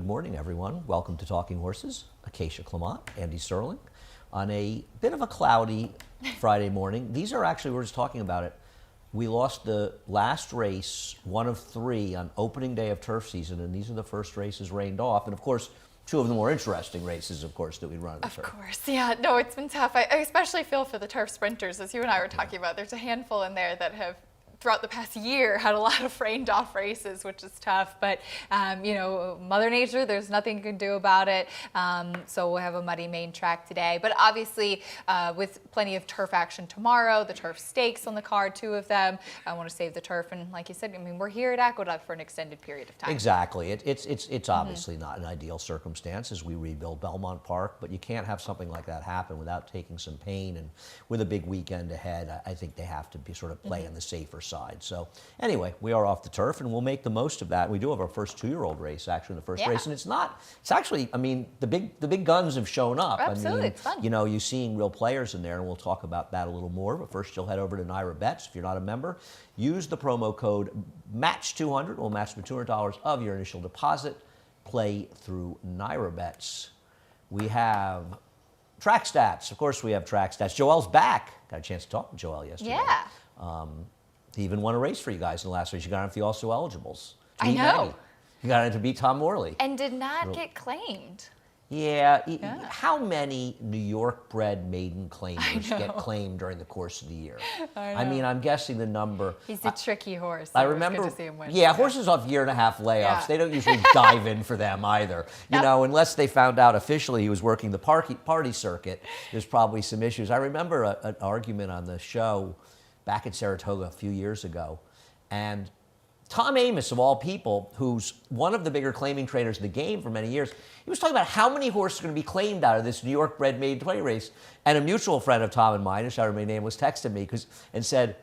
Good morning, everyone. Welcome to Talking Horses. Acacia Clement, Andy Sterling, on a bit of a cloudy Friday morning. These are actually, we're just talking about it. We lost the last race, one of three, on opening day of turf season, and these are the first races rained off. And of course, two of the more interesting races, of course, that we run on the turf. Of course, yeah. No, it's been tough. I especially feel for the turf sprinters, as you and I were talking about. There's a handful in there that have, throughout the past year, had a lot of rained off races, which is tough. But, you know, Mother Nature, there's nothing you can do about it. So we'll have a muddy main track today. But obviously, with plenty of turf action tomorrow, the turf stakes on the card, two of them. I want to save the turf. And like you said, I mean, we're here at Aqueduct for an extended period of time. Exactly. It's obviously not an ideal circumstance as we rebuild Belmont Park, but you can't have something like that happen without taking some pain. And with a big weekend ahead, I think they have to be sort of play on the safer side. So anyway, we are off the turf, and we'll make the most of that. We do have our first two-year-old race, actually, in the first race, and it's actually, I mean, the big guns have shown up. Absolutely, I mean, it's fun. You know, you're seeing real players in there, and we'll talk about that a little more. But first, you'll head over to Naira Bets. If you're not a member, use the promo code MATCH200. We'll match the $200 of your initial deposit. Play through Naira Bets. We have track stats. Of course, we have track stats. Joelle's back. Got a chance to talk to Joelle yesterday. Yeah. He even won a race for you guys in the last race. You got into the also eligibles. I know. Maggie. You got in to beat Tom Morley. And did not get claimed. Yeah. How many New York-bred maiden claimers get claimed during the course of the year? I mean, I'm guessing the number. He's a tricky horse. I remember. It was good to see him win. Yeah, horses off year-and-a-half layoffs. Yeah. They don't usually dive in for them either. You know, unless they found out officially he was working the party circuit. There's probably some issues. I remember an argument on the show back at Saratoga a few years ago, and Tom Amos, of all people, who's one of the bigger claiming trainers in the game for many years, he was talking about how many horses are going to be claimed out of this New York-bred maiden play race. And a mutual friend of Tom and mine, who shall remain nameless, texted me and said,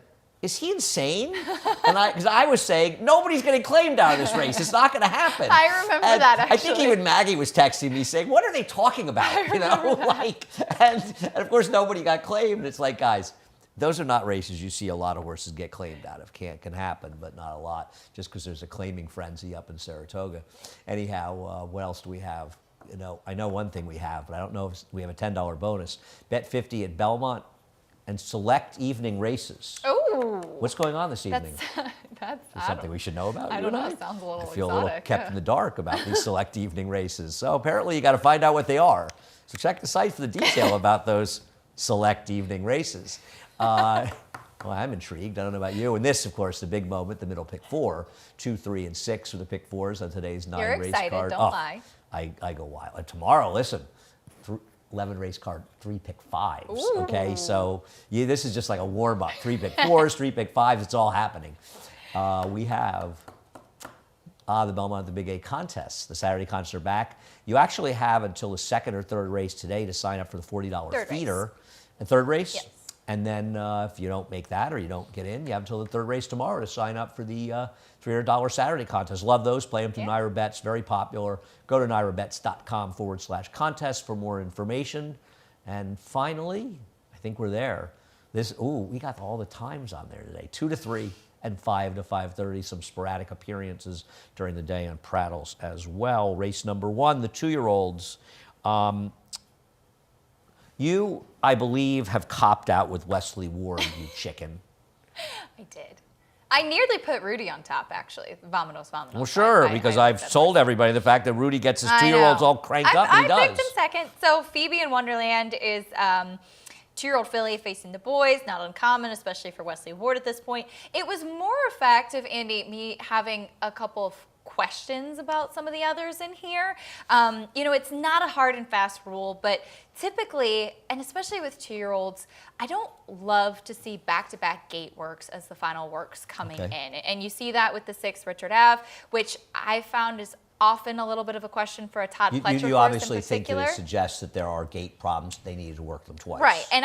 "Is he insane?" And because I was saying, nobody's getting claimed out of this race. It's not going to happen. I remember that, actually. I think even Maggie was texting me saying, "What are they talking about?" You know, like, and of course nobody got claimed. It's like, guys, those are not races you see a lot of horses get claimed out of. Can happen, but not a lot, just because there's a claiming frenzy up in Saratoga. Anyhow, what else do we have? You know, I know one thing we have, but I don't know if we have a $10 bonus. Bet 50 at Belmont and select evening races. Ooh. What's going on this evening? That's something we should know about? I don't know. It sounds a little I feel exotic, a little kept in the dark about these select evening races. So apparently you got to find out what they are. So check the site for the detail about those select evening races. Well, I'm intrigued. I don't know about you. And this, of course, the big moment, the middle pick four. 2, 3, and 6 are the pick fours on today's 9 You're race excited, card. don't lie. I go wild. And tomorrow, listen, 11 race card, 3 pick 5s. Ooh. Okay, so this is just like a warm up. 3 pick 4s, 3 pick 5s. It's all happening. We have the Belmont the Big A contests. The Saturday contests are back. You actually have until the second or third race today to sign up for the $40 feeder. And third race? Yes. And then if you don't make that or you don't get in, you have until the third race tomorrow to sign up for the $300 Saturday contest. Love those. Play them through Naira Bets. Very popular. Go to nairabets.com/contest for more information. And finally, I think we're there. We got all the times on there today. 2 to 3 and 5 to 5:30. Some sporadic appearances during the day on Prattles as well. Race number 1, the 2-year-olds. You, I believe, have copped out with Wesley Ward, you chicken. I did. I nearly put Rudy on top, actually. Vamonos. Well, sure, because I've sold everybody the fact that Rudy gets his 2-year-olds all cranked up, and he does. I picked him second. So Phoebe in Wonderland is 2-year-old filly facing the boys, not uncommon, especially for Wesley Ward at this point. It was more a fact of, Andy, me having a couple of questions about some of the others in here. You know, it's not a hard and fast rule, but typically, and especially with 2-year-olds, I don't love to see back-to-back gate works as the final works coming in. And you see that with the 6 Richard Ave, which I found is often a little bit of a question for a Todd Pletcher You horse obviously in think that particular. it suggests that there are gate problems. They needed to work them twice. Right, and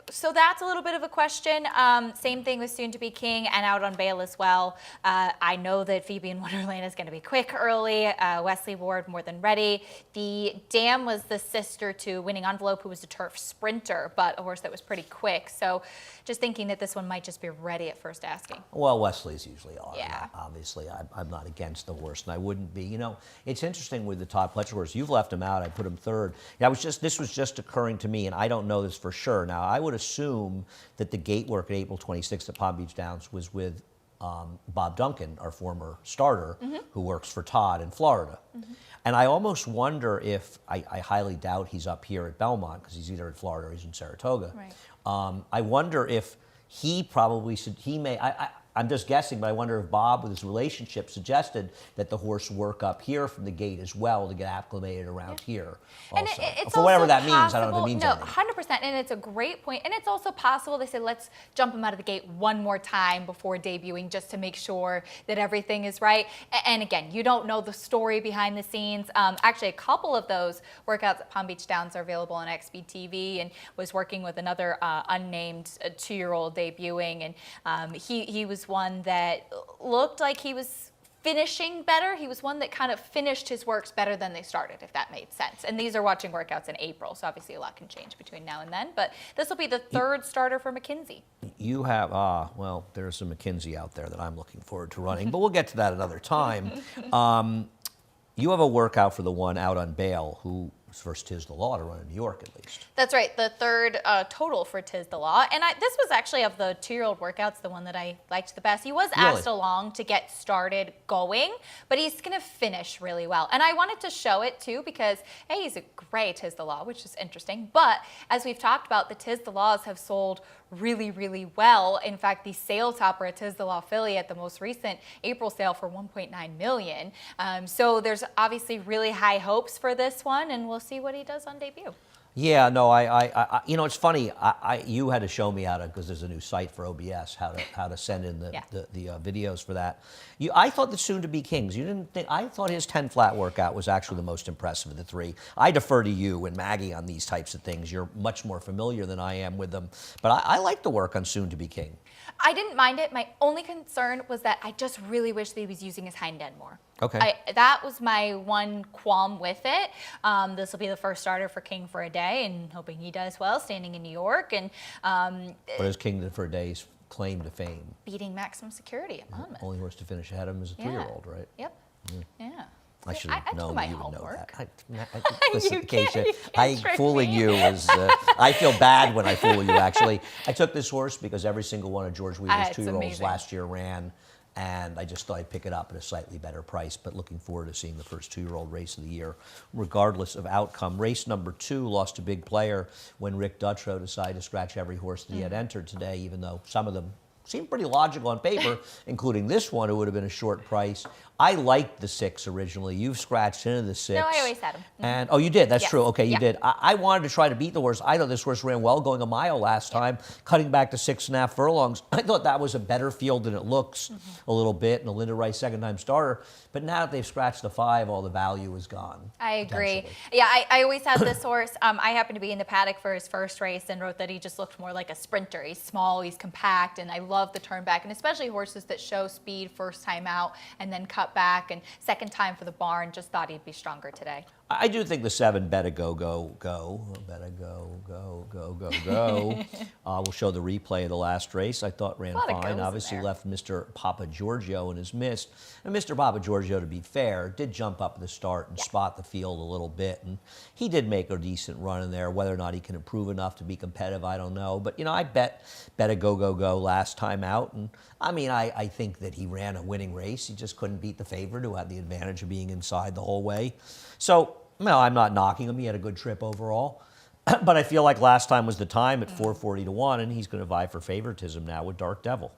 so that's a little bit of a question. Same thing with Soon to Be King and Out on Bail as well. I know that Phoebe in Wonderland is going to be quick early. Wesley Ward more than ready. The Dam was the sister to Winning Envelope, who was a turf sprinter, but a horse that was pretty quick. So just thinking that this one might just be ready at first asking. Well, Wesley's usually are. Yeah. Obviously, I'm not against the horse, and I wouldn't would be. You know, it's interesting with the Todd Pletcher horse. You've left him out. I put him third. This was just occurring to me, and I don't know this for sure. Now, I would assume that the gate work at April 26th at Palm Beach Downs was with Bob Duncan, our former starter, who works for Todd in Florida. And I almost wonder if, I highly doubt he's up here at Belmont, because he's either in Florida or he's in Saratoga. Right. I wonder if he probably should, I'm just guessing, but I wonder if Bob, with his relationship, suggested that the horse work up here from the gate as well to get acclimated around here. And Also. it's For whatever also that means, I don't know if it means no, anything. 100%, and it's a great point. And it's also possible they said, let's jump him out of the gate one more time before debuting, just to make sure that everything is right. And again, you don't know the story behind the scenes. Actually, a couple of those workouts at Palm Beach Downs are available on XBTV, and was working with another unnamed 2-year-old debuting, and he was one that looked like he was finishing better. He was one that kind of finished his works better than they started, if that made sense. And these are watching workouts in April, so obviously a lot can change between now and then. But this will be the third starter for McKinsey. You have, well, there's some McKinsey out there that I'm looking forward to running, but we'll get to that another time. You have a workout for the one out on bail who was first Tiz the Law to run in New York, at least. That's right, the third total for Tiz the Law. And this was actually, of the 2-year-old workouts, the one that I liked the best. He was asked along to get started going, but he's going to finish really well. And I wanted to show it, too, because, hey, he's a great Tiz the Law, which is interesting. But as we've talked about, the Tiz the Laws have sold really, really well. In fact, the sale topper at Tiz the Law Philly at the most recent April sale for $1.9 million. So there's obviously really high hopes for this one, and we'll see what he does on debut. Yeah, no, I you know, it's funny. You had to show me how to, because there's a new site for OBS, how to send in the videos for that. I thought the soon-to-be Kings. You didn't think? I thought his 10 flat workout was actually the most impressive of the three. I defer to you and Maggie on these types of things. You're much more familiar than I am with them. But I like the work on soon-to-be King. I didn't mind it. My only concern was that I just really wish that he was using his hind end more. Okay. That was my one qualm with it. This will be the first starter for King for a day, and hoping he does well, standing in New York. And what is King for a day's claim to fame? Beating Maximum Security at Monmouth. Only horse to finish ahead of him is a 3-year-old, right? Yep. Yeah. I should have known you would know that. You can't fooling me. you is. I feel bad when I fool you. Actually, I took this horse because every single one of George Wheeler's 2-year-olds last year ran, and I just thought I'd pick it up at a slightly better price. But looking forward to seeing the first 2-year-old race of the year, regardless of outcome. Race number 2 lost a big player when Rick Dutrow decided to scratch every horse that he had entered today, even though some of them seemed pretty logical on paper, including this one, who would have been a short price. I liked the 6 originally. You've scratched into the 6. No, I always had him. And oh, you did. That's true. Okay, you did. I wanted to try to beat the horse. I thought this horse ran well, going a mile last time, cutting back to 6.5 furlongs. I thought that was a better field than it looks a little bit. And a Linda Rice second-time starter. But now that they've scratched the 5, all the value is gone. I agree. Yeah, I always had this horse. I happened to be in the paddock for his first race and wrote that he just looked more like a sprinter. He's small, he's compact, and I love the turn back, and especially horses that show speed first time out and then cut back, and second time for the barn. Just thought he'd be stronger today. I do think the 7 better go. Better go. We'll show the replay of the last race. I thought ran fine. Obviously left Mr. Papa Giorgio in his mist. And Mr. Papa Giorgio, to be fair, did jump up at the start and spot the field a little bit. And he did make a decent run in there. Whether or not he can improve enough to be competitive, I don't know. But, you know, I bet better go last time out. And, I mean, I think that he ran a winning race. He just couldn't beat the favorite, who had the advantage of being inside the whole way. So, no, I'm not knocking him. He had a good trip overall. But I feel like last time was the time at 440 to 1, and he's going to vie for favoritism now with Dark Devil.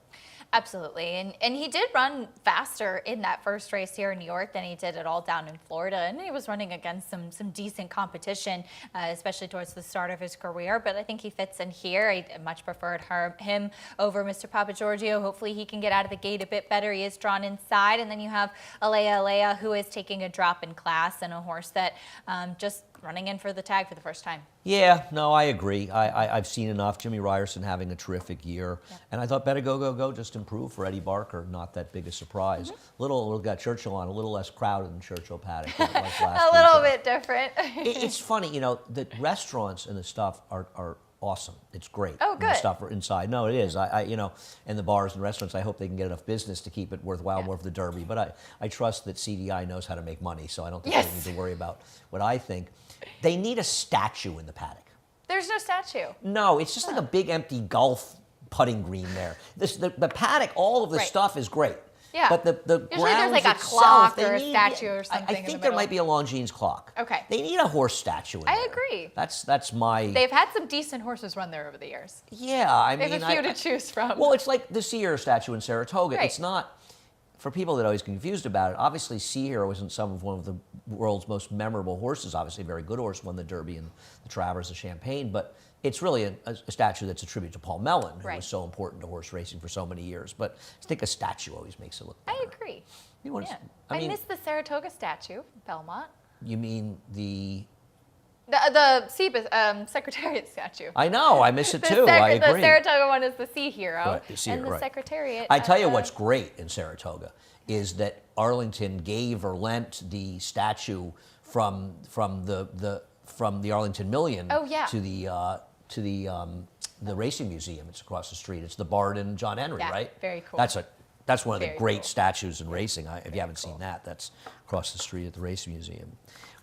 Absolutely. And he did run faster in that first race here in New York than he did at all down in Florida. And he was running against some decent competition, especially towards the start of his career. But I think he fits in here. I much preferred him over Mr. Papa Giorgio. Hopefully he can get out of the gate a bit better. He is drawn inside. And then you have Alea, who is taking a drop in class, and a horse that just running in for the tag for the first time. Yeah, no, I agree. I've seen enough. Jimmy Ryerson having a terrific year. Yep. And I thought Better Go just improved for Eddie Barker. Not that big a surprise. Little got Churchill on, a little less crowded than Churchill Paddock. Like last a little bit different. It's funny, you know, the restaurants and the stuff are awesome. It's great. Oh, And the good. stuff inside. No, it is. In the bars and restaurants, I hope they can get enough business to keep it worthwhile more for the Derby. But I trust that CDI knows how to make money, so I don't think they need to worry about what I think. They need a statue in the paddock. There's no statue. No, it's just like a big empty golf putting green there. The paddock, all of the stuff is great. Yeah. But the Usually there's grounds like a itself, clock they or a need, statue or something I in think the there middle. might be a Longines clock. Okay. They need a horse statue in there. I agree. That's my... They've had some decent horses run there over the years. Yeah, I They mean... have a few to choose from. Well, it's like the Sea Hero statue in Saratoga. Right. It's not... For people that are always confused about it, obviously Sea Hero isn't one of the world's most memorable horses. Obviously a very good horse, won the Derby and the Travers of Champagne, but it's really a statue that's a tribute to Paul Mellon, who was so important to horse racing for so many years. But I think a statue always makes it look better. I agree. I mean, miss the Saratoga statue, Belmont. You mean the Secretariat statue. I know, I miss it too. I agree. The Saratoga one is the Sea Hero, Right, the Sea and Hero, the Secretariat. I tell you what's great in Saratoga is that Arlington gave or lent the statue from the Arlington Million to the Racing Museum. It's across the street. It's the Bard and John Henry, right? Very cool. That's one of the Very great cool. statues in racing. If you haven't seen that, that's across the street at the Racing Museum.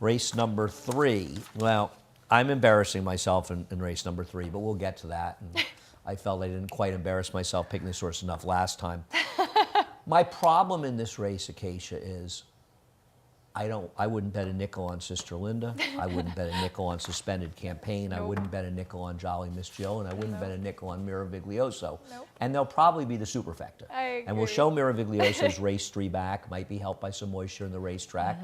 Race number 3. Well, I'm embarrassing myself in race number 3, but we'll get to that. And I felt I didn't quite embarrass myself picking this horse enough last time. My problem in this race, Acacia, is I wouldn't bet a nickel on Sister Linda. I wouldn't bet a nickel on Suspended Campaign. I wouldn't bet a nickel on Jolly Miss Jill, and I wouldn't bet a nickel on Miraviglioso. And they'll probably be the superfecta. I agree. And we'll show Miraviglioso's race 3 back, might be helped by some moisture in the racetrack.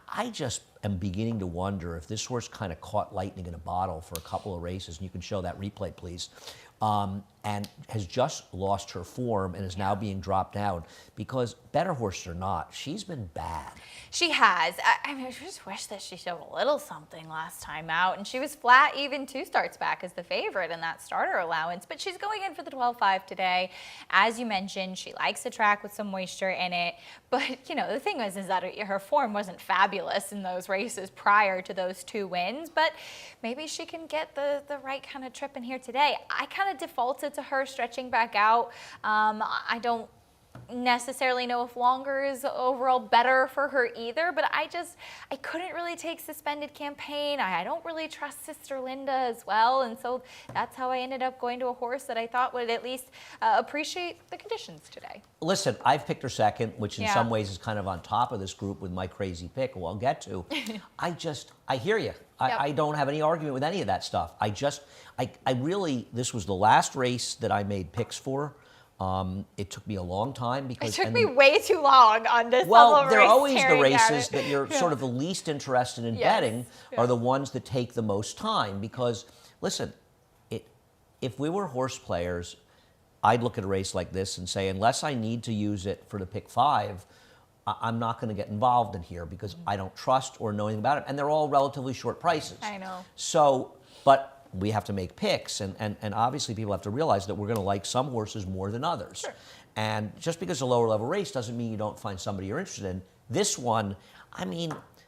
I just am beginning to wonder if this horse kind of caught lightning in a bottle for a couple of races, and you can show that replay, please, and has just lost her form and is now being dropped down because better horse or not, she's been bad. She has. I mean, I just wish that she showed a little something last time out, and she was flat even 2 starts back as the favorite in that starter allowance, but she's going in for the 12-5 today. As you mentioned, she likes a track with some moisture in it, but, the thing is that her form wasn't fabulous in those races prior to those 2 wins, but maybe she can get the right kind of trip in here today. I kind of defaulted to her stretching back out. I don't necessarily know if longer is overall better for her either, but I couldn't really take Suspended Campaign. I don't really trust Sister Linda as well, and so that's how I ended up going to a horse that I thought would at least appreciate the conditions today. Listen, I've picked her second, which in some ways is kind of on top of this group with my crazy pick, who I'll get to. I hear you. I don't have any argument with any of that stuff. This was the last race that I made picks for. It took me a long time because it took me way too long on this level of race. They're always the staring at races it. that you're sort of the least interested in betting are the ones that take the most time because, listen, if we were horse players, I'd look at a race like this and say, unless I need to use it for the pick 5, I'm not going to get involved in here because I don't trust or know anything about it. And they're all relatively short prices. I know. So, but we have to make picks, and obviously people have to realize that we're going to like some horses more than others. Sure. And just because it's a lower level race doesn't mean you don't find somebody you're interested in. This one,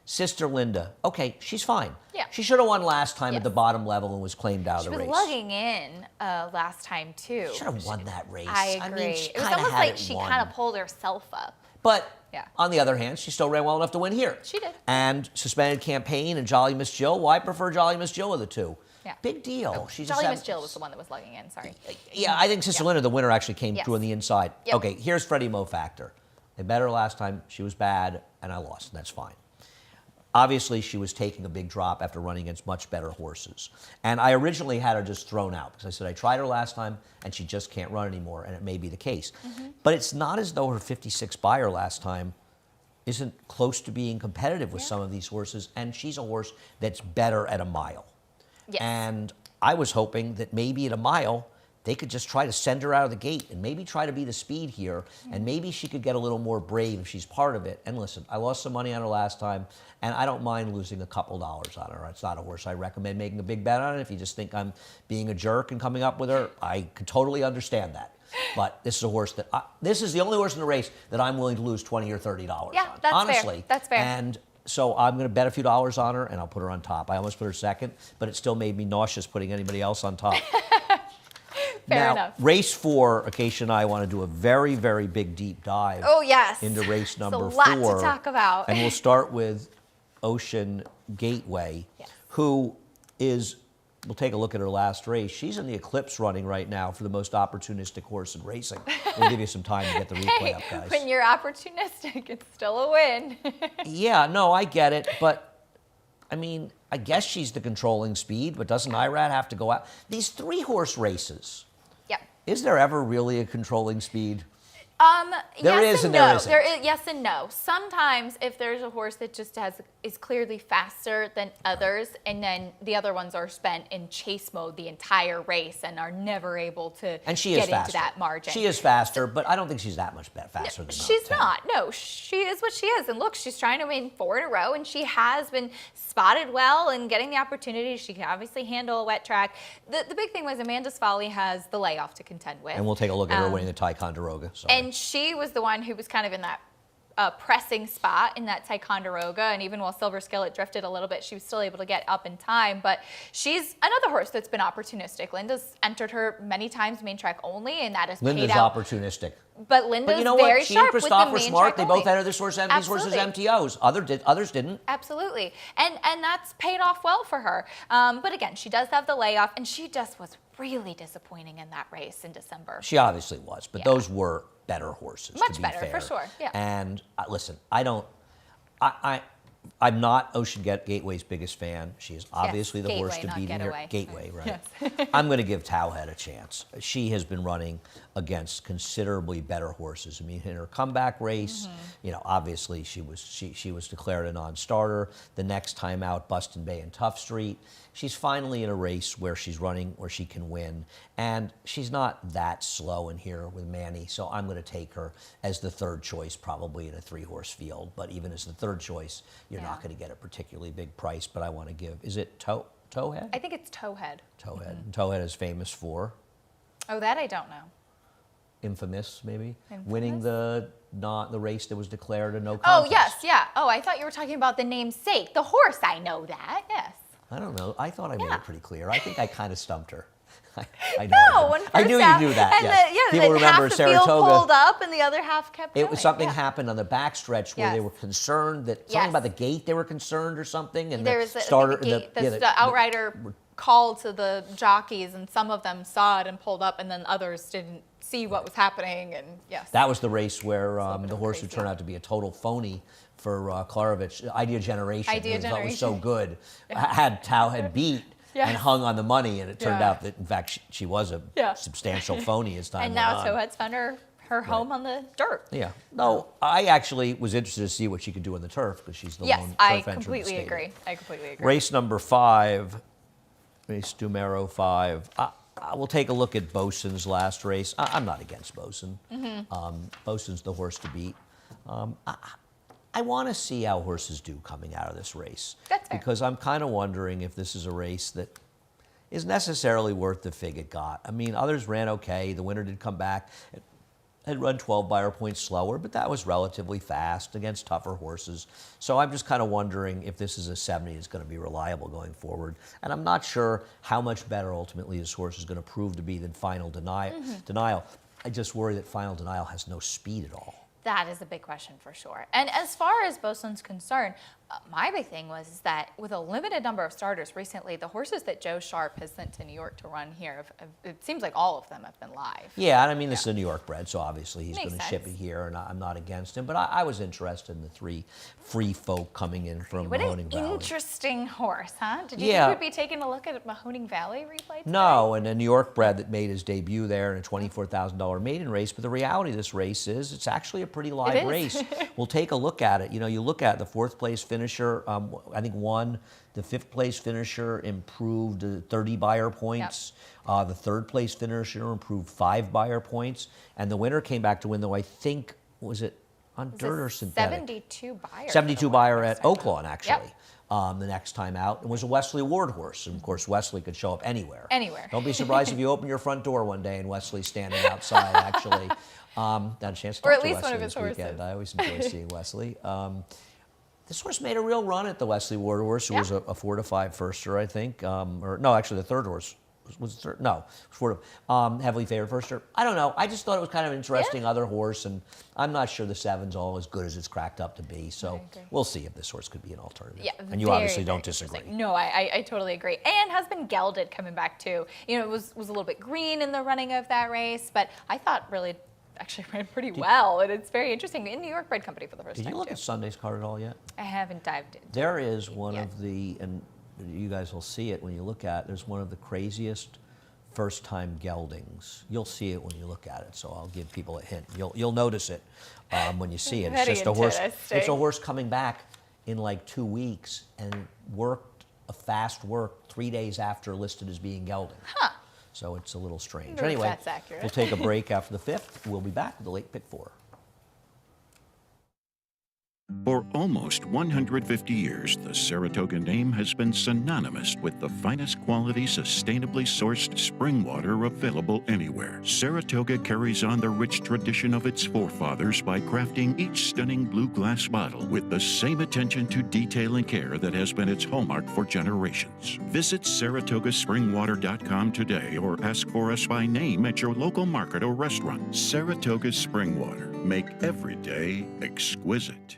Sister Linda, okay, she's fine. Yeah. She should have won last time at the bottom level and was claimed out of the race. She was lugging in last time too. She should have won that race. I agree. She It was kinda almost had like it she won. kind of pulled herself up. But Yeah. on the other hand, she still ran well enough to win here. She did. And Suspended Campaign and Jolly Miss Jill, well, I prefer Jolly Miss Jill of the 2. Yeah. Big deal. She just Jolly had- Miss Jill was the one that was lugging in, sorry. Yeah, I think Sister Linda, the winner, actually came through on the inside. Yep. Okay, here's Freddie Mo factor. I bet her last time. She was bad, and I lost, and that's fine. Obviously, she was taking a big drop after running against much better horses. And I originally had her just thrown out because I said I tried her last time, and she just can't run anymore, and it may be the case. But it's not as though her 56 buyer last time isn't close to being competitive with some of these horses, and she's a horse that's better at a mile. Yes. And I was hoping that maybe at a mile, they could just try to send her out of the gate and maybe try to be the speed here, and maybe she could get a little more brave if she's part of it. And listen, I lost some money on her last time, and I don't mind losing a couple dollars on her. It's not a horse I recommend making a big bet on. If you just think I'm being a jerk and coming up with her, I can totally understand that. But this is a horse that this is the only horse in the race that I'm willing to lose $20 or $30 Yeah, on. that's honestly. fair. That's fair. And So I'm going to bet a few dollars on her, and I'll put her on top. I almost put her second, but it still made me nauseous putting anybody else on top. Fair enough. Race 4, Acacia and I want to do a very, very big deep dive. Oh, yes. Into race number 4. There's a lot to talk about. And we'll start with Ocean Gateway, who is, we'll take a look at her last race. She's in the Eclipse running right now for the most opportunistic horse in racing. We'll give you some time to get the replay up, guys. When you're opportunistic, it's still a win. Yeah, no, I get it, but I mean, I guess she's the controlling speed, but doesn't IRAD have to go out? These 3-horse races. Yep. Is there ever really a controlling speed? There is and there isn't. There is, yes and no. Sometimes if there's a horse that just is clearly faster than others, and then the other ones are spent in chase mode the entire race and are never able to and she get is faster. into that margin. She is faster, but I don't think she's that much faster than She's not. No, she is what she is. And look, she's trying to win 4 in a row, and she has been spotted well and getting the opportunity. She can obviously handle a wet track. The big thing was Amanda's Folly has the layoff to contend with. And we'll take a look at her winning the Ticonderoga. And she was the one who was kind of in that pressing spot in that Ticonderoga, and even while Silver Skillet drifted a little bit, she was still able to get up in time. But she's another horse that's been opportunistic. Linda's entered her many times main track only, and that has Linda's paid out. Opportunistic. But Linda's you know very what? She sharp and with Christophe the were main smart. track They both only. entered these horses MTOs. Others didn't. Absolutely. And that's paid off well for her. But again, she does have the layoff, and she just was really disappointing in that race in December. She obviously was, but those were better horses. Much to be better, fair. for sure. Yeah. And listen, I'm not Ocean Gateway's biggest fan. She is obviously the Gateway, horse to not beat in here. Getaway. Gateway, right? Yes. I'm going to give Towhead a chance. She has been running against considerably better horses. I mean, in her comeback race, obviously she was declared a non-starter. The next time out, Buston Bay and Tough Street. She's finally in a race where she's running where she can win, and she's not that slow in here with Manny. So I'm going to take her as the third choice, probably in a 3-horse field. But even as the third choice, you're not going to get a particularly big price. But I want to give. Is it Towhead? I think it's Towhead. Towhead. Towhead is famous for. Oh, that I don't know. Infamous, maybe. Infamous? Winning the race that was declared a no contest. Oh yes, yeah. Oh, I thought you were talking about the namesake, the horse. I know that. Yes. I don't know. I thought I made it pretty clear. I think I kind of stumped her. I knew you knew that. And yes. People remember half the Saratoga. field pulled up and the other half kept going. It was something happened on the backstretch where they Yes. were concerned that something about the gate they were concerned or something, and There the was starter, the outrider called to the jockeys, and some of them saw it and pulled up, and then others didn't see what was happening. And yes, that was the race where the horse who crazy. turned out to be a total phony for Klarovich, Idea Generation, Idea who was Generation. so good, had Towhead beat. Yes. And hung on the money, and it turned out that, in fact, she was a Yeah. substantial phony as time and went now on. Towhead's found her home on the dirt. Yeah. No, I actually was interested to see what she could do on the turf because she's the Yes, lone turf I entrant in the completely stable. agree. I completely agree. Race number 5, race Dumero 5. I will take a look at Bosun's last race. I'm not against Bosun. Bosun's the horse to beat. I want to see how horses do coming out of this race. That's fair. Because I'm kind of wondering if this is a race that is necessarily worth the fig it got. I mean, others ran okay. The winner did come back. It had run 12 buyer points slower, but that was relatively fast against tougher horses. So I'm just kind of wondering if this is a 70 that's going to be reliable going forward. And I'm not sure how much better ultimately this horse is going to prove to be than Final Denial. I just worry that Final Denial has no speed at all. That is a big question for sure. And as far as Bosun's concerned, my big thing was that with a limited number of starters recently, the horses that Joe Sharp has sent to New York to run here, it seems like all of them have been live. Yeah, and I mean, this is a New York bred, so obviously he's Makes going to ship it sense. here, and I'm not against him. But I was interested in the 3 free folk coming in from What an Mahoning Valley. interesting horse, huh? Did you Yeah. think we'd be taking a look at Mahoning Valley replay today? No, and a New York bred that made his debut there in a $24,000 maiden race. But the reality of this race is it's actually a pretty live is. race. We'll take a look at it. You know, you look at the 4th place finisher, I think won. The 5th place finisher improved 30 buyer points. The 3rd place finisher improved 5 buyer points. And the winner came back to win, though I think, was it on dirt or synthetic? 72 buyer. 72 buyer at Oaklawn, actually. Yep. The next time out, and was a Wesley Ward horse. And of course, Wesley could show up anywhere. Anywhere. Don't be surprised if you open your front door one day and Wesley's standing outside, actually. Had a chance to Or talk at to least Wesley one of this his weekend. horses. I always enjoy seeing Wesley. This horse made a real run at the Wesley Ward horse, who was a 4-5 firster, I think. Or no, actually the third horse. Was the third? No, it was 4 heavily favored firster. I don't know. I just thought it was kind of an interesting other horse, and I'm not sure the 7's all as good as it's cracked up to be. So we'll see if this horse could be an alternative. Yeah, and you obviously don't disagree. No, I totally agree. And has been gelded coming back too. You know, it was a little bit green in the running of that race, but I thought really actually ran pretty well, and it's very interesting. In New York bred company for the first time. Did you look at Sunday's card at all yet? I haven't dived into There is one of the, and you guys will see it when you look at it, there's one of the craziest first-time geldings. You'll see it when you look at it, so I'll give people a hint. You'll notice it when you see it. It's just a horse. It's a horse coming back in like 2 weeks and worked a fast work 3 days after listed as being gelding. Huh. So it's a little strange. If Anyway, that's accurate. we'll take a break after the 5th. We'll be back with the late pick 4. For almost 150 years, the Saratoga name has been synonymous with the finest quality, sustainably sourced spring water available anywhere. Saratoga carries on the rich tradition of its forefathers by crafting each stunning blue glass bottle with the same attention to detail and care that has been its hallmark for generations. Visit SaratogaSpringwater.com today or ask for us by name at your local market or restaurant. Saratoga Spring Water. Make every day exquisite.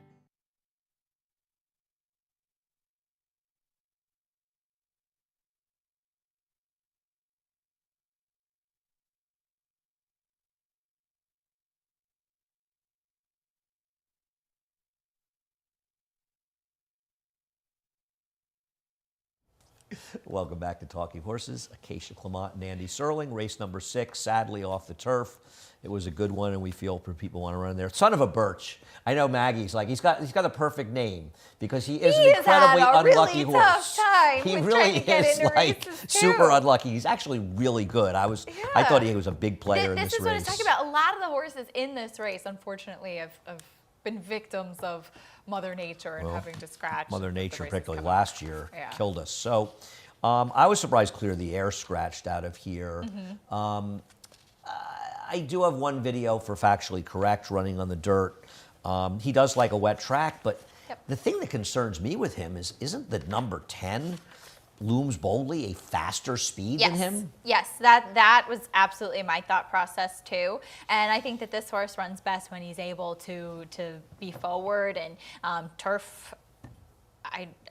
Welcome back to Talking Horses. Acacia Clement and Andy Serling, race number 6, sadly off the turf. It was a good one, and we feel people want to run there. Son of a Birch. I know Maggie's like, he's got a perfect name because he is an incredibly unlucky horse. Tough time He with really trying to get is into like races, too. super unlucky. He's actually really good. I thought he was a big player in this race. This is what I was talking about. A lot of the horses in this race, unfortunately, have been victims of Mother Nature and having to scratch. Mother Nature, the races particularly coming last year, killed us. So I was surprised Clear the Air scratched out of here. I do have one video for Factually Correct running on the dirt. He does like a wet track, but the thing that concerns me with him isn't the number 10 looms boldly a faster speed than him? Yes, that was absolutely my thought process too. And I think that this horse runs best when he's able to be forward, and turf.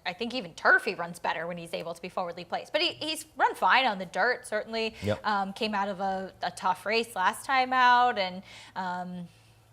I think even turf he runs better when he's able to be forwardly placed. But he's run fine on the dirt, certainly. Came out of a tough race last time out, and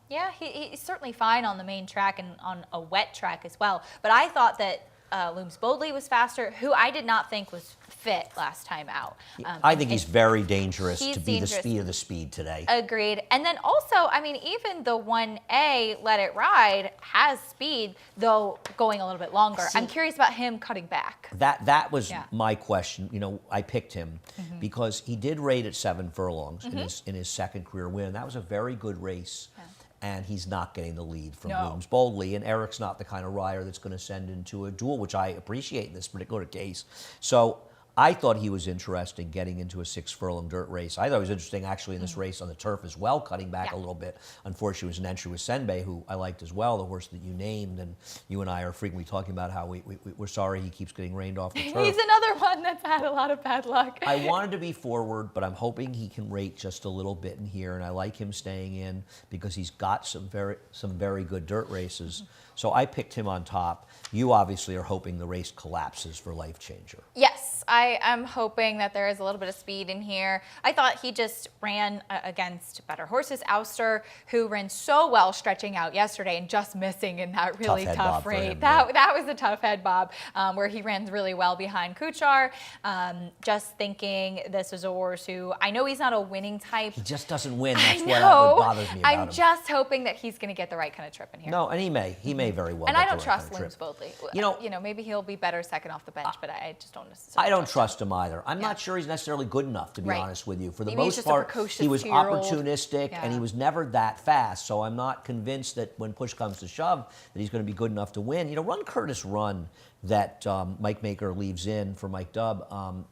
yeah, he's certainly fine on the main track and on a wet track as well. But I thought that Looms Boldly was faster, who I did not think was fit last time out. I think he's very dangerous to be the speed of the speed today. Agreed. And then also, I mean, even the 1A Let It Ride has speed, though going a little bit longer. I'm curious about him cutting back. That was my question. You know, I picked him because he did rate at 7 furlongs in his second career win. That was a very good race. And he's not getting the lead from Looms Boldly. And Eric's not the kind of rider that's going to send into a duel, which I appreciate in this particular case. So I thought he was interesting getting into a 6-furlong dirt race. I thought he was interesting actually in this race on the turf as well, cutting back a little bit. Unfortunately, it was an entry with Senbei, who I liked as well, the horse that you named. And you and I are frequently talking about how we're sorry he keeps getting rained off the turf. He's another one that's had a lot of bad luck. I wanted to be forward, but I'm hoping he can rate just a little bit in here. And I like him staying in because he's got some very good dirt races. So I picked him on top. You obviously are hoping the race collapses for Life Changer. Yes, I am hoping that there is a little bit of speed in here. I thought he just ran against better horses. Ouster, who ran so well stretching out yesterday and just missing in that really tough rate. That was a tough head bob where he ran really well behind Kuchar. Just thinking this is a horse who, I know he's not a winning type. He just doesn't win. That's what bothers me about him. I'm just hoping that he's going to get the right kind of trip in here. No, and he may very well. And get I don't the right trust kind of Looms Boldly. You know, maybe he'll be better second off the bench, but I just don't necessarily. I don't trust him either. I'm not sure he's necessarily good enough, to be honest with you. For the most he's part, he was 2-year-old. opportunistic and he was never that fast. So I'm not convinced that when push comes to shove, that he's going to be good enough to win. You know, Run Curtis Run that Mike Maker leaves in for Mike Dubb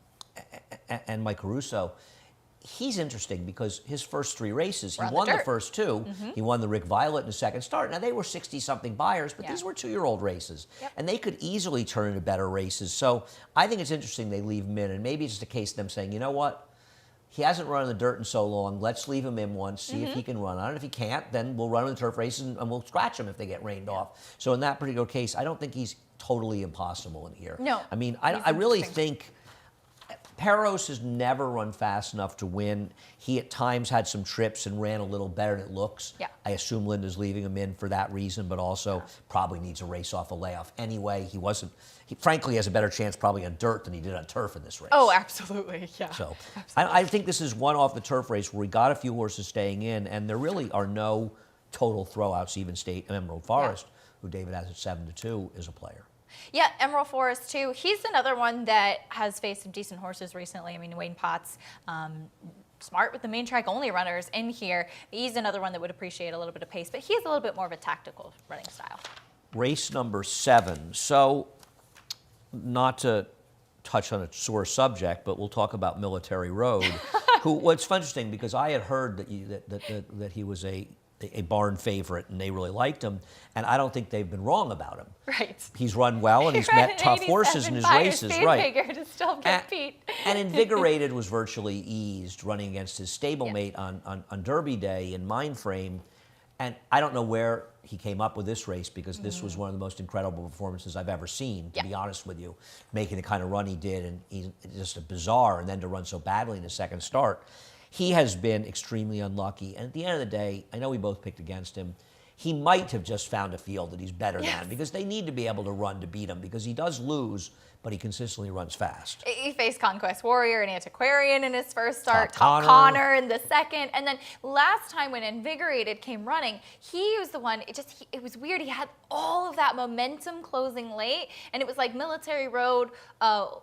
and Mike Caruso. he's interesting because his first 3 races, he We're on the won the dirt. first 2. He won the Rick Violet in the second start. Now, they were 60-something buyers, but these were 2-year-old races. Yep. And they could easily turn into better races. So I think it's interesting they leave him in. And maybe it's just a case of them saying, you know what? He hasn't run in the dirt in so long. Let's leave him in once, see if he can run on it. If he can't, then we'll run him in the turf races and we'll scratch him if they get rained off. So in that particular case, I don't think he's totally impossible in here. No. I mean, I really think Peros has never run fast enough to win. He at times had some trips and ran a little better than it looks. Yeah. I assume Linda's leaving him in for that reason, but also probably needs a race off a layoff anyway. He frankly has a better chance probably on dirt than he did on turf in this race. Oh, absolutely, yeah. So Absolutely. I think this is one off the turf race where we got a few horses staying in, and there really are no total throwouts. Even State Emerald Forest, who David has at 7-2, is a player. Yeah, Emerald Forest too. He's another one that has faced some decent horses recently. I mean, Wayne Potts, smart with the main track only runners in here. He's another one that would appreciate a little bit of pace, but he's a little bit more of a tactical running style. Race number 7. So, not to touch on a sore subject, but we'll talk about Military Road. What's interesting because I had heard that he was a barn favorite and they really liked him, and I don't think they've been wrong about him. Right. He's run well and he's met tough horses in his races, right? To still get beat. And Invigorated was virtually eased running against his stablemate on Derby Day in Mindframe. And I don't know where he came up with this race because this was one of the most incredible performances I've ever seen, to be honest with you, making the kind of run he did, and he's just a bizarre, and then to run so badly in his second start. He has been extremely unlucky, and at the end of the day, I know we both picked against him. He might have just found a field that he's better than because they need to be able to run to beat him because he does lose, but he consistently runs fast. He faced Conquest Warrior and Antiquarian in his first start, Top Connor in the second, and then last time when Invigorated came running, he was the one, it was weird, he had all of that momentum closing late, and it was like Military Road, lost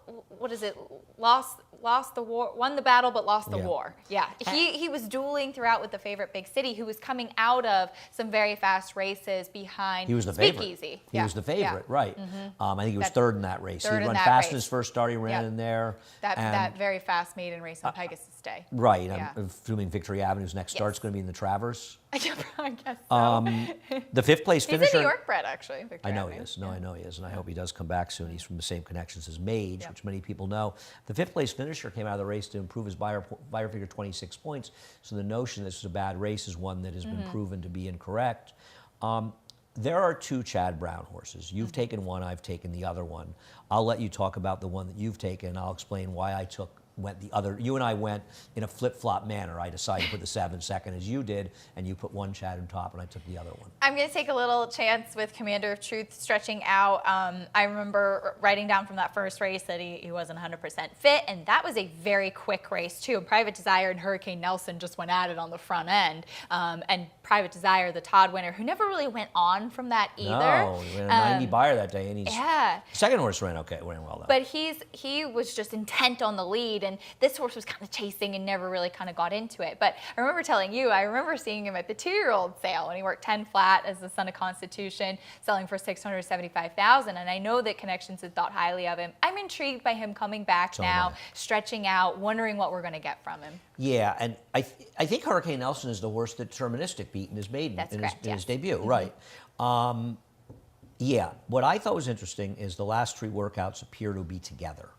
the war, won the battle but lost the war. Yeah, he was dueling throughout with the favorite Big City, who was coming out of some very fast races behind He was the favorite. Speakeasy. He was the favorite, right. I think he was third in that race. Third He in run that fast race. in his first start. He ran in there. That very fast maiden race on Pegasus Day. Right. Yeah. I'm assuming Victory Avenue's next start's going to be in the Travers. I guess so. The 5th place He's finisher. a New York bred, actually. Victory I know Avenue. he is. No, I know he is, and I hope he does come back soon. He's from the same connections as Mage, which many people know. The 5th place finisher came out of the race to improve his buyer figure 26 points. So the notion this was a bad race is one that has been proven to be incorrect. There are 2 Chad Brown horses. You've taken one, I've taken the other one. I'll let you talk about the one that you've taken. I'll explain why I went the other. You and I went in a flip-flop manner. I decided to put the 7 second as you did, and you put one Chad on top, and I took the other one. I'm going to take a little chance with Commander of Truth stretching out. I remember writing down from that first race that he wasn't 100% fit, and that was a very quick race, too. Private Desire and Hurricane Nelson just went at it on the front end. And Private Desire, the Todd winner, who never really went on from that either. No, he ran a 90 buyer that day, and he's second horse ran well though. But he was just intent on the lead, and this horse was kind of chasing and never really kind of got into it. But I remember telling you, I remember seeing him at the 2-year-old sale, and he worked 10 flat as the Son of Constitution, selling for $675,000. And I know that Connections had thought highly of him. I'm intrigued by him coming back now, stretching out, wondering what we're going to get from him. Yeah, and I think Hurricane Nelson is the horse that Deterministic beat in his maiden, in his debut, right. Yeah, what I thought was interesting is the last 3 workouts appear to be together,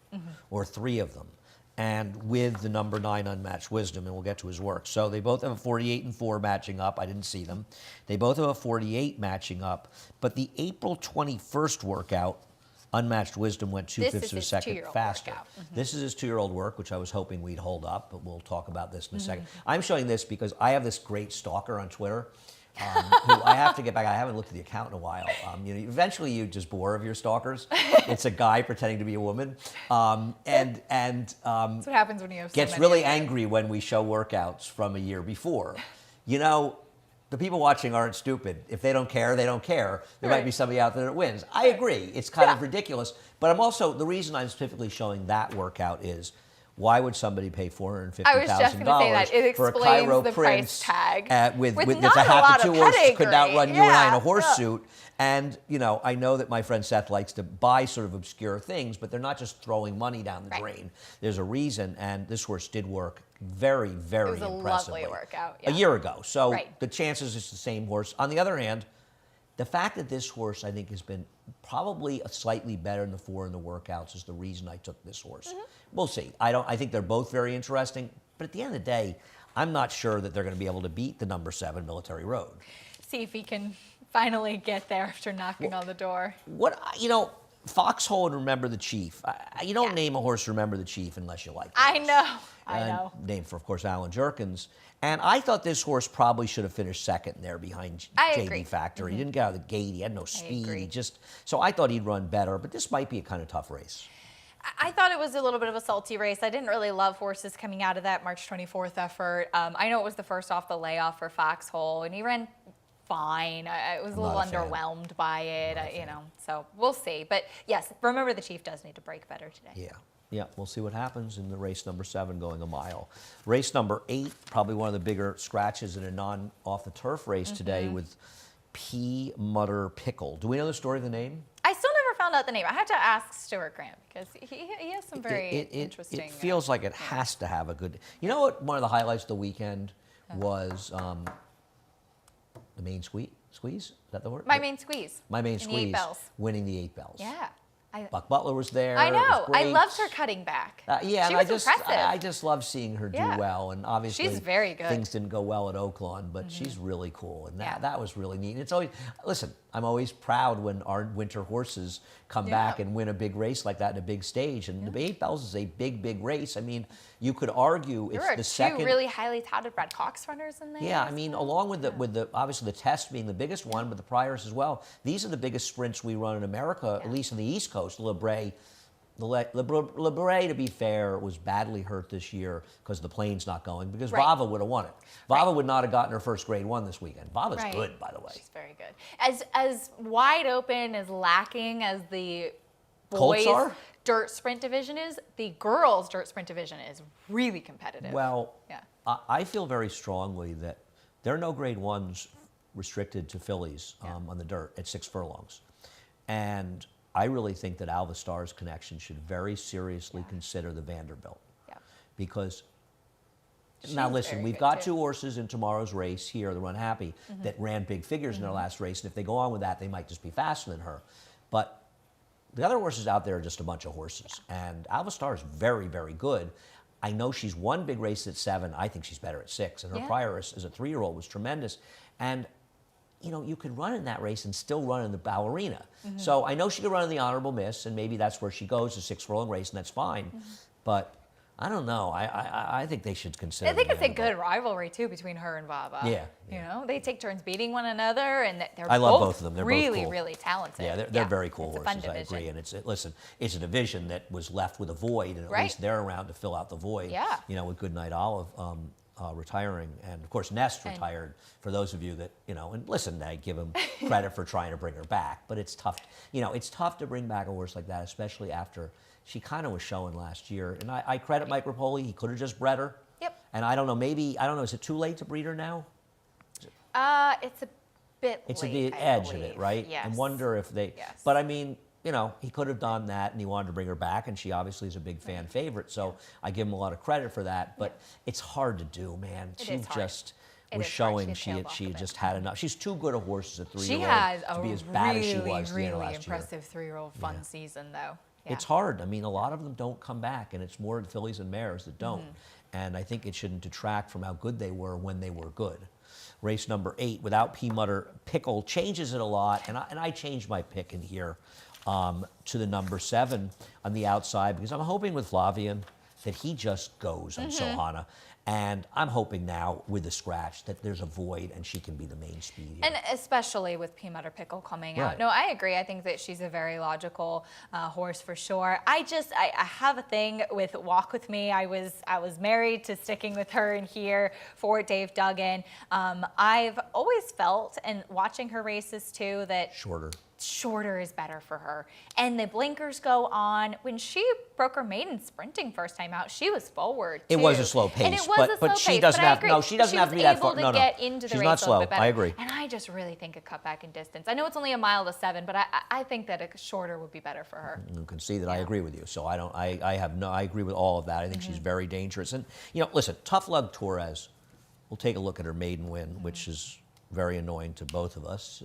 or 3 of them, and with the number 9 Unmatched Wisdom, and we'll get to his work. So they both have a 48 and 4 matching up. I didn't see them. They both have a 48 matching up, but the April 21st workout, Unmatched Wisdom went 2/5 of a second faster. This is his 2-year-old work, which I was hoping we'd hold up, but we'll talk about this in a second. I'm showing this because I have this great stalker on Twitter, who I have to get back. I haven't looked at the account in a while. Eventually you just bore of your stalkers. It's a guy pretending to be a woman, and That's what happens when you have so gets many really of them. angry when we show workouts from a year before. You know, the people watching aren't stupid. If they don't care, they don't care. There might be somebody out there that wins. I agree. It's kind of ridiculous. But I'm also, the reason I'm specifically showing that workout is Why would somebody pay I was just going to say that. It $450,000 for a explains Cairo the Prince price tag. with not that's a a half lot to of two horses could pedigree. outrun you and I in a Yeah. horse suit? And, you know, I know that my friend Seth likes to buy sort of obscure things, but they're not just throwing money down the drain. There's a reason, and this horse did work very, very impressively. It was a lovely workout. A year ago. So Right. the chances it's the same horse. On the other hand, the fact that this horse, I think, has been probably slightly better than the 4 in the workouts is the reason I took this horse. We'll see. I think they're both very interesting, but at the end of the day, I'm not sure that they're going to be able to beat the number 7 Military Road. See if he can finally get there after knocking on the door. Foxhole and Remember the Chief. You don't name a horse Remember the Chief unless you like it. I know. Named for, of course, Alan Jerkins. And I thought this horse probably should have finished second there behind agree. JD Factor. He didn't get out of the gate. He had no speed. agree. So I thought he'd run better, but this might be a kind of tough race. I thought it was a little bit of a salty race. I didn't really love horses coming out of that March 24th effort. I know it was the first off the layoff for Foxhole, and he ran fine. I was a little underwhelmed by it, so we'll see. But yes, Remember the Chief does need to break better today. Yeah, we'll see what happens in the race number 7 going a mile. Race number 8, probably one of the bigger scratches in a non-off-the-turf race today with P. Mutter Pickle. Do we know the story of the name? I still never found out the name. I had to ask Stuart Grant because he has some very interesting. It feels like it has to have a good. You know what? One of the highlights of the weekend was the main squeeze. Is that the word? My Main Squeeze. My Main in Squeeze. The 8 bells. Winning the 8 bells. Yeah. Buck Butler was there. I It was know. I great. loved her cutting back. Yeah, she and was I impressive. just love seeing her do well. And obviously, she's very good. Things didn't go well at Oaklawn, but she's really cool, and that was really neat. And it's always I'm always proud when our winter horses come back and win a big race like that in a big stage. And the 8 bells is a big, big race. I mean, you could argue it's the second. There were 2 really highly touted Brad Cox runners in there. Yeah, I mean, along with the obviously the test being the biggest one, but the priors as well. These are the biggest sprints we run in America, at least in the East Coast. LeBray, to be fair, was badly hurt this year because the plane's not going, because Vava would have won it. Vava would not have gotten her first grade 1 this weekend. Vava's good, by the way. She's very good. As wide open, as lacking as the Colts boys' are? dirt sprint division is, the girls' dirt sprint division is really competitive. Well, I feel very strongly that there are no grade 1s restricted to fillies on the dirt at 6 furlongs. And I really think that Alva Star's connection should very seriously consider the Vanderbilt. Because, now listen, we've got 2 horses in tomorrow's race here, the Run Happy, that ran big figures in their last race. And if they go on with that, they might just be faster than her. But the other horses out there are just a bunch of horses. And Alva Star is very, very good. I know she's won big races at 7. I think she's better at 6. And her prior as a 3-year-old was tremendous. And you could run in that race and still run in the ballerina. So I know she could run in the honorable miss, and maybe that's where she goes, a 6-furlong race, and that's fine. But I don't know. I think they should consider. I think it's a good rivalry too between her and Vava. Yeah. They take turns beating one another, and they're I love both of them. They're really, both cool. really talented. Yeah, they're very cool it's horses. A fun I division. agree. And it's a division that was left with a void, and at least they're around to fill out the void. Yeah. With Goodnight Olive retiring, and of course Nest retired. For those of you that and listen, I give him credit for trying to bring her back, but it's tough. It's tough to bring back a horse like that, especially after she kind of was showing last year. And I credit Mike Rapoli. He could have just bred her. Yep. And I don't know. Maybe I don't know. Is it too late to breed her now? It's a bit. It's late, at the edge of it, right? Yes. I wonder if they. Yes. But I mean, he could have done that, and he wanted to bring her back, and she obviously is a big fan favorite. So I give him a lot of credit for that. But it's hard to do, man. She just was showing she had just had enough. She's too good a horse as a 3-year-old She has to be a as bad as she was really, at the end of really last year. impressive 3-year-old fun season, though. Yeah. It's hard. I mean, a lot of them don't come back, and it's more the fillies and mares that don't. And I think it shouldn't detract from how good they were when they were good. Race number 8, without P. Mutter Pickle, changes it a lot, and I changed my pick in here to the number 7 on the outside, because I'm hoping with Flavian that he just goes on Sohana. And I'm hoping now with the scratch that there's a void and she can be the main speed here. And especially with Peanut Butter Pickle coming out. No, I agree. I think that she's a very logical horse for sure. I have a thing with Walk With Me. I was married to sticking with her in here for Dave Duggan. I've always felt, and watching her races too, that Shorter. shorter is better for her. And the blinkers go on. When she broke her maiden sprinting first time out, she was forward too. It was a slow pace, and it was a slow but she pace, doesn't but I have agree. no. She doesn't have to be that far. She was able to get into the she's race not a little slow. bit better. I agree. And I just really think a cut back in distance. I know it's only a mile to 7, but I think that a shorter would be better for her. You can see that I agree with you. So I agree with all of that. I think she's very dangerous. And listen, Tough Lug Torres. We'll take a look at her maiden win, which is very annoying to both of us,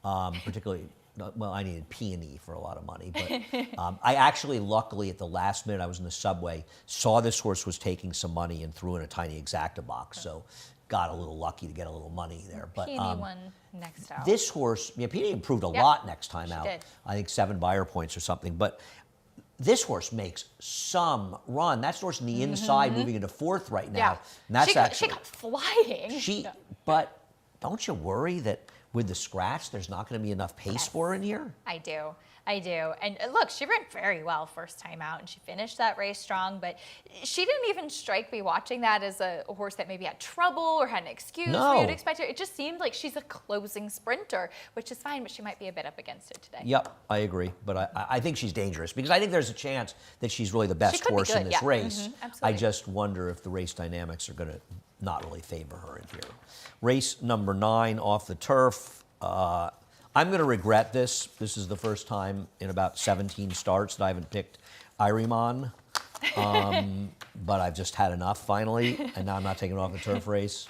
particularly. Well, I needed P&E for a lot of money, but I actually, luckily, at the last minute, I was in the subway, saw this horse was taking some money and threw in a tiny Exacta box. So got a little lucky to get a little money there. But P&E won next out. this horse, P&E improved a lot next time out. Did. I think 7 buyer points or something. But this horse makes some run. That's horse in the inside, moving into 4th right now. Yeah. And that's she got flying. But don't you worry that with the scratch, there's not going to be enough pace for her in here? I do. And look, she ran very well first time out, and she finished that race strong, but she didn't even strike me watching that as a horse that maybe had trouble or had an excuse. No. We would expect her. It just seemed like she's a closing sprinter, which is fine, but she might be a bit up against it today. Yep, I agree. But I think she's dangerous because I think there's a chance that she's really the best could be horse in good, this yeah. race. Absolutely. I just wonder if the race dynamics are going to not really favor her in here. Race number 9 off the turf. I'm going to regret this. This is the first time in about 17 starts that I haven't picked Irimon. But I've just had enough finally, and now I'm not taking it off the turf race.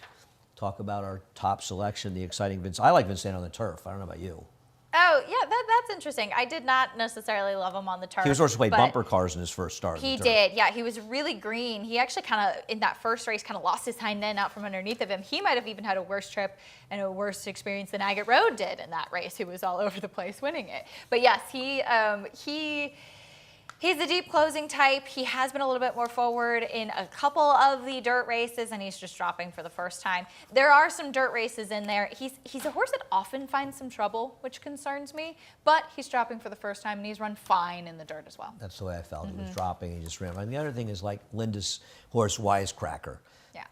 Talk about our top selection, the exciting Vince. I like Vincent on the turf. I don't know about you. Oh, yeah, that's interesting. I did not necessarily love him on the turf. He was supposed to play but bumper cars in his first start. He did, yeah. He was really green. He actually kind of, in that first race, kind of lost his hind end out from underneath of him. He might have even had a worse trip and a worse experience than Agate Road did in that race, who was all over the place winning it. But yes, he's a deep closing type. He has been a little bit more forward in a couple of the dirt races, and he's just dropping for the first time. There are some dirt races in there. He's a horse that often finds some trouble, which concerns me, but he's dropping for the first time, and he's run fine in the dirt as well. That's the way I felt. He was dropping. He just ran. And the other thing is like Linda's horse, Wisecracker. Yeah.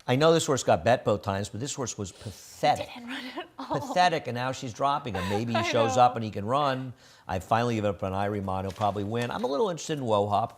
I know this horse got bet both times, but this horse was pathetic. Didn't run at all. Pathetic, and now she's dropping him. Maybe he shows up and he can run. I finally give up on Irimon. He'll probably win. I'm a little interested in Wohop.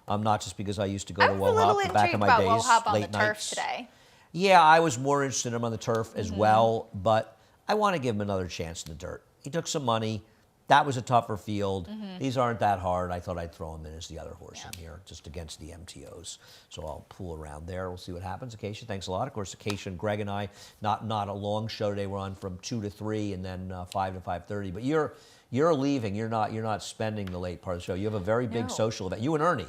Not just because I used to go to Wohop the back of my days, Wohop on late the nights. turf today. Yeah, I was more interested in him on the turf as well, but I want to give him another chance in the dirt. He took some money. That was a tougher field. These aren't that hard. I thought I'd throw him in as the other horse in here, just against the MTOs. So I'll pull around there. We'll see what happens. Acacia, thanks a lot. Of course, Acacia and Greg and I, not a long show today. We're on from 2 to 3 and then 5 to 5:30. But you're leaving. You're not spending the late part of the show. You have a very big social event. You and Ernie.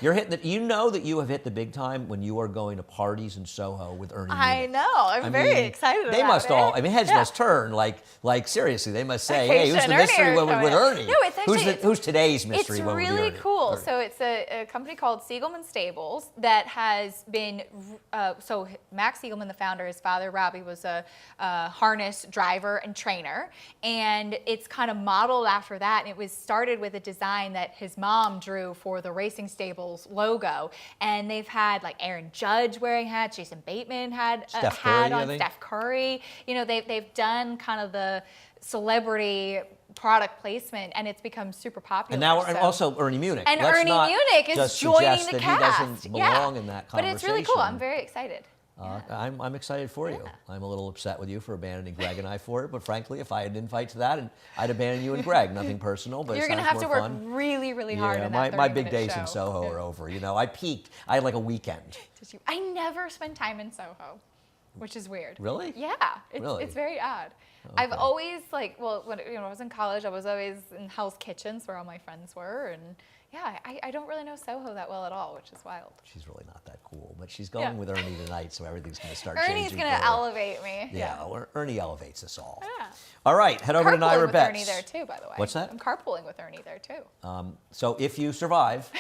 You're hitting you know that you have hit the big time when you are going to parties in Soho with Ernie. I know. I'm very excited about it. They must all. I mean, heads must turn. Like seriously, they must say, "Hey, Acacia who's the and Ernie mystery are woman with coming up. Ernie? No, it's actually who's today's mystery It's woman with really Ernie?" cool. Ernie. So it's a company called Siegelman Stables that has been. So Max Siegelman, the founder, his father Robbie was a harness driver and trainer, and it's kind of modeled after that. And it was started with a design that his mom drew for the Racing Stables logo. And they've had like Aaron Judge wearing hats, Jason Bateman had a Steph hat Curry, I on, think. Steph Curry. You know, they've done kind of the celebrity product placement, and it's become super popular. And now, so. and also Ernie Munich. And Let's Ernie not Munich is just joining suggest the that cast. He doesn't belong in that But conversation. it's really cool. I'm very excited. I'm excited for you. I'm a little upset with you for abandoning Greg and I for it, but frankly, if I had an invite to that, I'd abandon you and Greg. Nothing personal, but You're it going to sounds have to more work fun. really, really hard Yeah, in that my big 30-minute days show. in Soho are over. You know, I peaked. I had like a weekend. Did you? I never spend time in Soho, which is weird. Really? Yeah, Really? it's very odd. Okay. I've always when I was in college, I was always in Hell's Kitchens where all my friends were, and yeah, I don't really know Soho that well at all, which is wild. She's really not that cool, but she's going with Ernie tonight, so everything's going to start Ernie's changing. going to for her. elevate me. Yeah, Ernie elevates us all. Yeah. All right, head over to Carpooling Naira with Betts. Ernie there too, by the way. What's that? I'm carpooling with Ernie there too. So if you survive.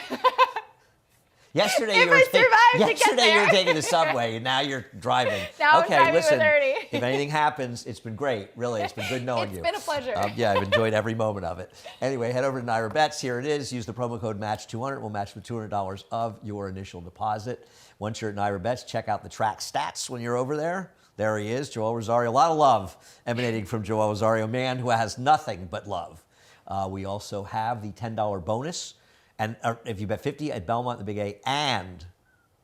Yesterday If you were I survive to get yesterday you were there. taking the subway, and now you're driving. Now I'm okay, driving with listen. Ernie. If anything happens, it's been great. Really, it's been good knowing you. It's been a pleasure. Yeah, I've enjoyed every moment of it. Anyway, head over to Naira Betts. Here it is. Use the promo code MATCH200. We'll match with $200 of your initial deposit. Once you're at Naira Betts, check out the track stats when you're over there. There he is, Joel Rosario. A lot of love emanating from Joel Rosario, man who has nothing but love. We also have the $10 bonus, and if you bet 50 at Belmont, the Big A, and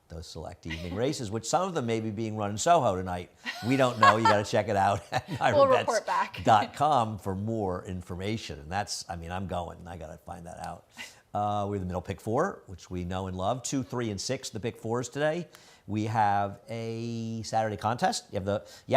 those select evening races, which some of them may be being run in Soho tonight. We don't know. You got to check it out at We'll report back. NYRABets.com for more information. And that's, I mean, I'm going. I got to find that out. We have the middle pick four, which we know and love. 2, 3, and 6, the pick fours today. We have a Saturday contest. You have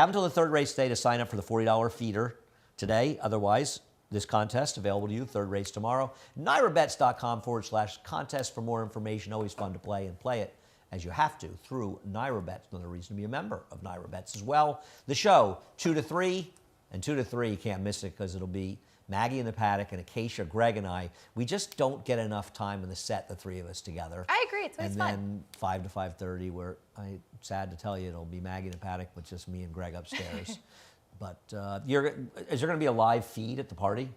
until the third race today to sign up for the $40 feeder today. Otherwise, this contest available to you, third race tomorrow. NYRABets.com/contest for more information. Always fun to play and play it as you have to through NYRABets. Another reason to be a member of NYRABets as well. The show, 2 to 3, and 2 to 3, you can't miss it because it'll be Maggie in the Paddock and Acacia, Greg, and I. We just don't get enough time in the set, the three of us together. I agree. It's always fun. And then 5 to 5:30, where I'm sad to tell you it'll be Maggie in the Paddock, but just me and Greg upstairs. But is there going to be a live feed at the party?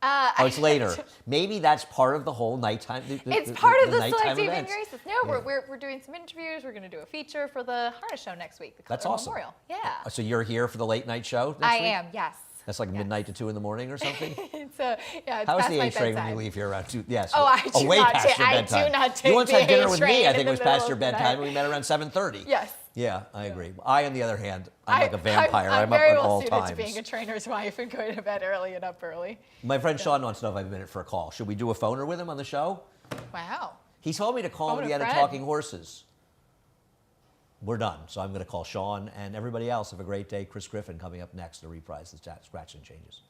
Oh, it's later. Maybe that's part of the whole nighttime. It's part of the nighttime select evening events. races. No, we're doing some interviews. We're going to do a feature for the harness show next week. The That's Color awesome. Memorial. Yeah. So you're here for the late night show next I week? am. Yes. That's like midnight to 2 in the morning or something? It's yeah. How is past the my A train when bedtime. you leave here around 2? Yes. Oh, I do way not past ta- your I bedtime. do not take You once the had dinner A with me. train I in think it the was past middle your of the bedtime. night. And we met around 7:30. Yes. Yeah, I agree. I, on the other hand, I'm like a vampire. I'm up very at well all suited times. to being a trainer's wife and going to bed early and up early. My friend Sean wants to know if I have a minute for a call. Should we do a phoner with him on the show? Wow. He told me to call him Phone at a the end of friend. Talking Horses. We're done. So I'm going to call Sean and everybody else. Have a great day. Chris Griffin coming up next to reprise the Scratch and Changes.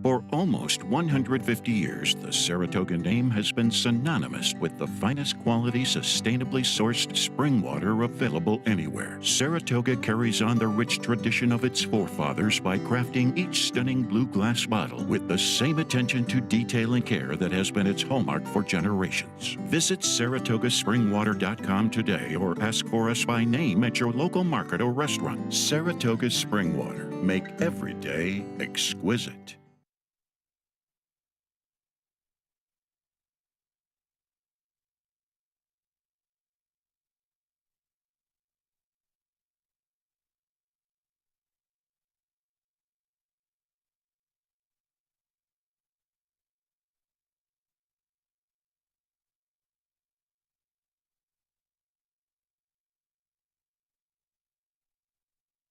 For almost 150 years, the Saratoga name has been synonymous with the finest quality, sustainably sourced spring water available anywhere. Saratoga carries on the rich tradition of its forefathers by crafting each stunning blue glass bottle with the same attention to detail and care that has been its hallmark for generations. Visit SaratogaSpringwater.com today or ask for us by name at your local market or restaurant. Saratoga Spring Water. Make every day exquisite.